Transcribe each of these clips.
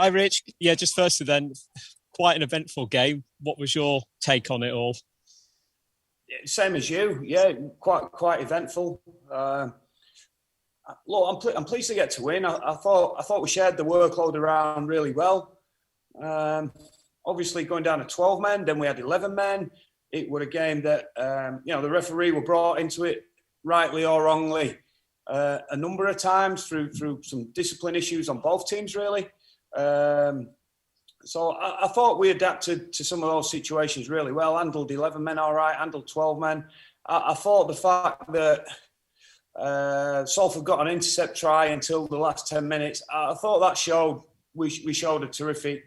Hi, Rich. Yeah, just firstly then, quite an eventful game. What was your take on it all? Same as you, yeah, quite eventful. Look, I'm pleased to get to win. I thought we shared the workload around really well. Obviously, going down to 12 men, then we had 11 men. It was a game that the referee were brought into it, rightly or wrongly, a number of times through some discipline issues on both teams, really. So I thought we adapted to some of those situations really well. Handled 11 men all right, handled 12 men. I thought the fact that Salford got an intercept try until the last 10 minutes, I thought that showed we showed a terrific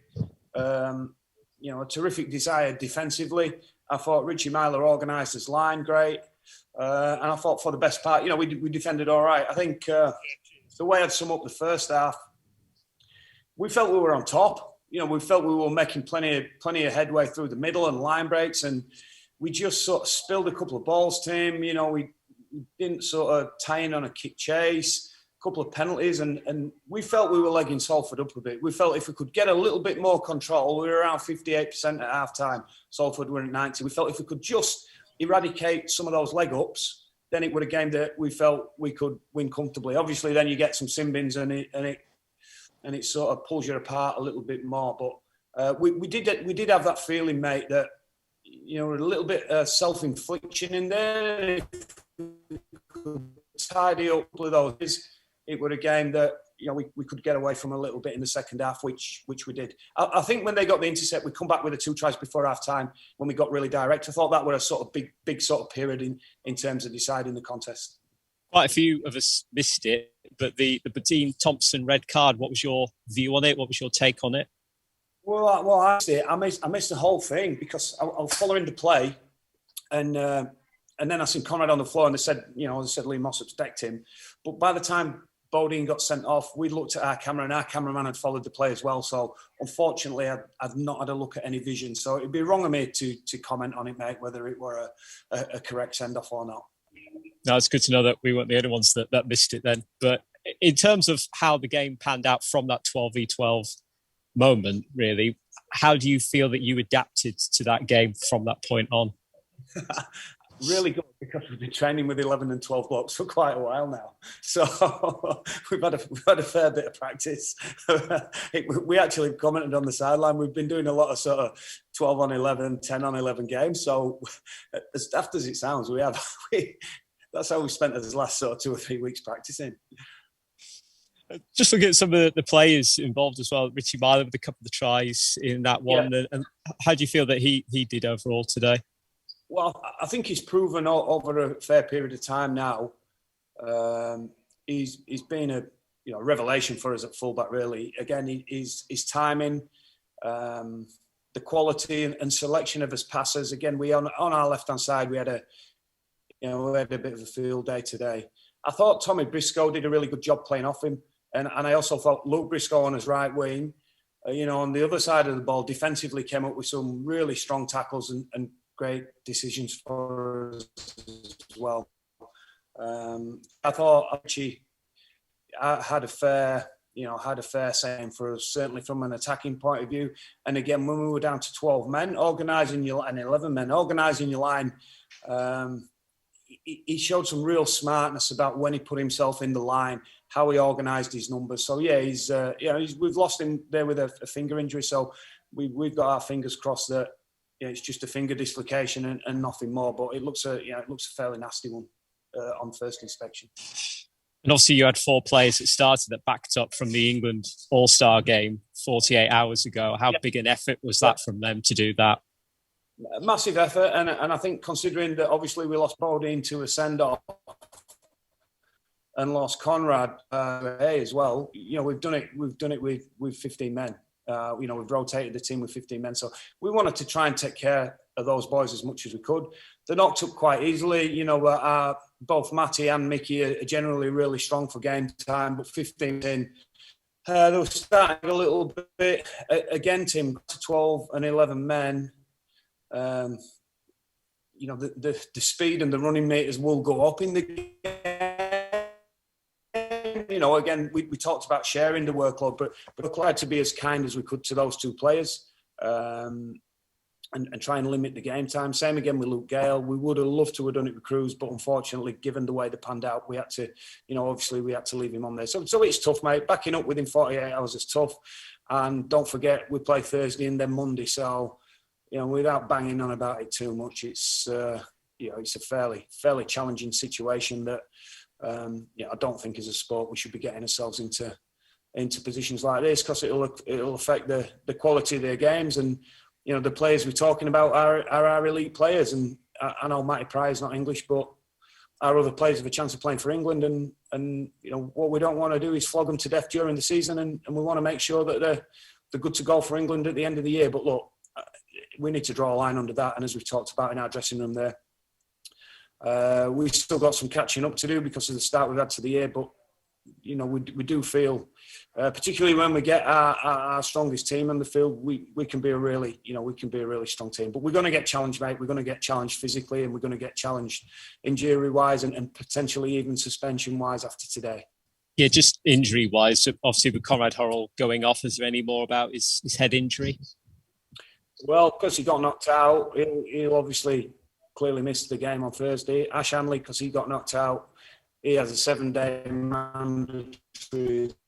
desire defensively. I thought Richie Myler organised his line great. And I thought for the best part, we defended all right. I think the way I'd sum up the first half, we felt we were on top. We felt we were making plenty of headway through the middle and line breaks, and we just sort of spilled a couple of balls to him. We didn't sort of tie in on a kick chase, a couple of penalties, and we felt we were legging Salford up a bit. We felt if we could get a little bit more control, we were around 58% at half time. Salford were at 90%. We felt if we could just eradicate some of those leg ups, then it was a game that we felt we could win comfortably. Obviously, then you get some sin bins and it sort of pulls you apart a little bit more. But we did have that feeling, mate, that a little bit self-infliction in there. If we could tidy up with those, it was a game that we could get away from a little bit in the second half, which we did. I think when they got the intercept, we come back with the 2 tries before half time when we got really direct. I thought that was a sort of big sort of period in terms of deciding the contest. Quite a few of us missed it, but the Badine Thompson red card, what was your view on it? What was your take on it? Well, I missed the whole thing because I was following the play, and then I seen Conrad on the floor, and they said Lee Mossop's decked him. But by the time Bodine got sent off, we looked at our camera, and our cameraman had followed the play as well. So unfortunately, I've not had a look at any vision. So it'd be wrong of me to comment on it, mate, whether it were a correct send-off or not. No, it's good to know that we weren't the only ones that missed it then. But in terms of how the game panned out from that 12v12 moment, really, how do you feel that you adapted to that game from that point on? Really good, because we've been training with 11 and 12 blocks for quite a while now. So we've had a fair bit of practice. We actually commented on the sideline. We've been doing a lot of sort of 12 on 11, 10 on 11 games. So as daft as it sounds, that's how we spent the last sort of 2 or 3 weeks practicing. Just looking at some of the players involved as well, Richie Myler with a couple of the tries in that one. Yeah. And how do you feel that he did overall today? Well, I think he's proven over a fair period of time now. He's been a revelation for us at fullback, really. Again, his timing, the quality and selection of his passes. Again, we on our left hand side we had a bit of a field day today. I thought Tommy Briscoe did a really good job playing off him, and I also thought Luke Briscoe on his right wing, on the other side of the ball, defensively came up with some really strong tackles and great decisions for us as well. I thought Archie had a fair saying for us, certainly from an attacking point of view. And again, when we were down to 12 men, and 11 men, organising your line, he showed some real smartness about when he put himself in the line, how he organised his numbers. So yeah, we've lost him there with a finger injury. So we've got our fingers crossed that it's just a finger dislocation and nothing more. But it looks a fairly nasty one on first inspection. And obviously, you had 4 players that started that backed up from the England All-Star game 48 hours ago. How big an effort was that from them to do that? Massive effort, and I think considering that obviously we lost Bodine to a send-off and lost Conrad as well. We've done it with 15 men. We've rotated the team with 15 men. So we wanted to try and take care of those boys as much as we could. They're knocked up quite easily. Both Matty and Mickey are generally really strong for game time, but 15 in, they were starting a little bit. Again, Tim, to 12 and 11 men. The speed and the running meters will go up in the game. again, we talked about sharing the workload, but we tried to be as kind as we could to those two players. And try and limit the game time. Same again with Luke Gale. We would have loved to have done it with Cruz, but unfortunately, given the way they panned out, we had to, obviously we had to leave him on there. So it's tough, mate. Backing up within 48 hours is tough. And don't forget, we play Thursday and then Monday. So, without banging on about it too much, it's a fairly challenging situation that, I don't think as a sport we should be getting ourselves into positions like this, because it'll affect the quality of their games. And the players we're talking about are our elite players. And I know Matty Pryor's not English, but our other players have a chance of playing for England. And what we don't want to do is flog them to death during the season. And we want to make sure that they're good to go for England at the end of the year. But look, we need to draw a line under that. And as we've talked about in our dressing room there, we've still got some catching up to do because of the start we've had to the year. But we do feel, particularly when we get our strongest team on the field, we can be a really strong team. But we're going to get challenged, mate. We're going to get challenged physically, and we're going to get challenged injury-wise and potentially even suspension-wise after today. Yeah, just injury-wise. So obviously, with Conrad Horrell going off, is there any more about his head injury? Well, because he got knocked out, he'll obviously clearly miss the game on Thursday. Ash Hanley, because he got knocked out, he has a 7-day mandatory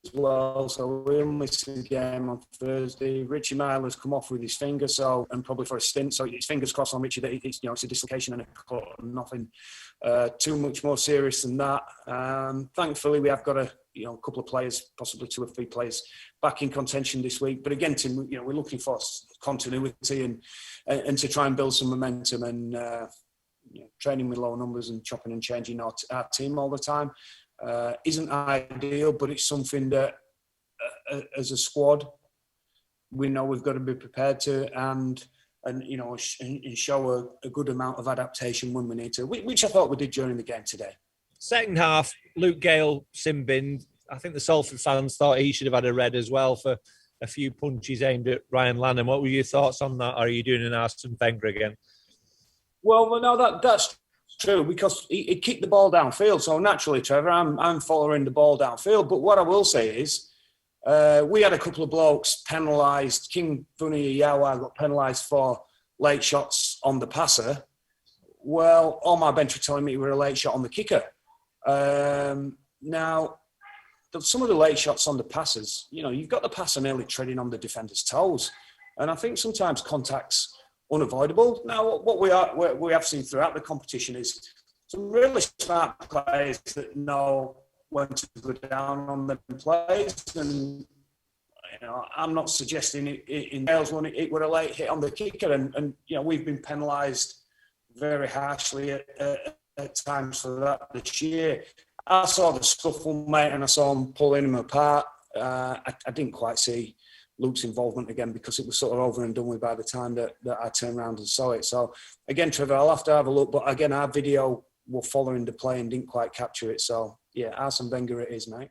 as well, so he'll miss the game on Thursday. Richie Myler's come off with his finger, and probably for a stint. So it's fingers crossed on Richie that it's a dislocation and a cut, nothing too much more serious than that. Thankfully, we have got a couple of players, possibly 2 or 3 players, back in contention this week. But again, Tim, we're looking for continuity and to try and build some momentum and. Training with low numbers and chopping and changing our team all the time isn't ideal, but it's something that as a squad we know we've got to be prepared to and show a good amount of adaptation when we need to, which I thought we did during the game today. Second half, Luke Gale sin-binned. I think the Salford fans thought he should have had a red as well for a few punches aimed at Ryan Lanham. What were your thoughts on that? Or are you doing an Arsene Wenger again? Well, no, that's true, because he kicked the ball downfield. So naturally, Trevor, I'm following the ball downfield. But what I will say is, we had a couple of blokes penalised. King Vuniya Yawa got penalised for late shots on the passer. Well, all my bench were telling me we were a late shot on the kicker. Now, some of the late shots on the passers, you've got the passer nearly treading on the defender's toes. And I think sometimes contact's unavoidable. Now, what we have seen throughout the competition is some really smart players that know when to go down on them plays. And I'm not suggesting it in Wales when it were a late hit on the kicker, and we've been penalised very harshly at times for that this year. I saw the scuffle, mate, and I saw him pulling him apart. I didn't quite see Luke's involvement again because it was sort of over and done with by the time that I turned around and saw it. So again, Trevor, I'll have to have a look. But again, our video were following the play and didn't quite capture it. So yeah, Arsene Wenger it is, mate.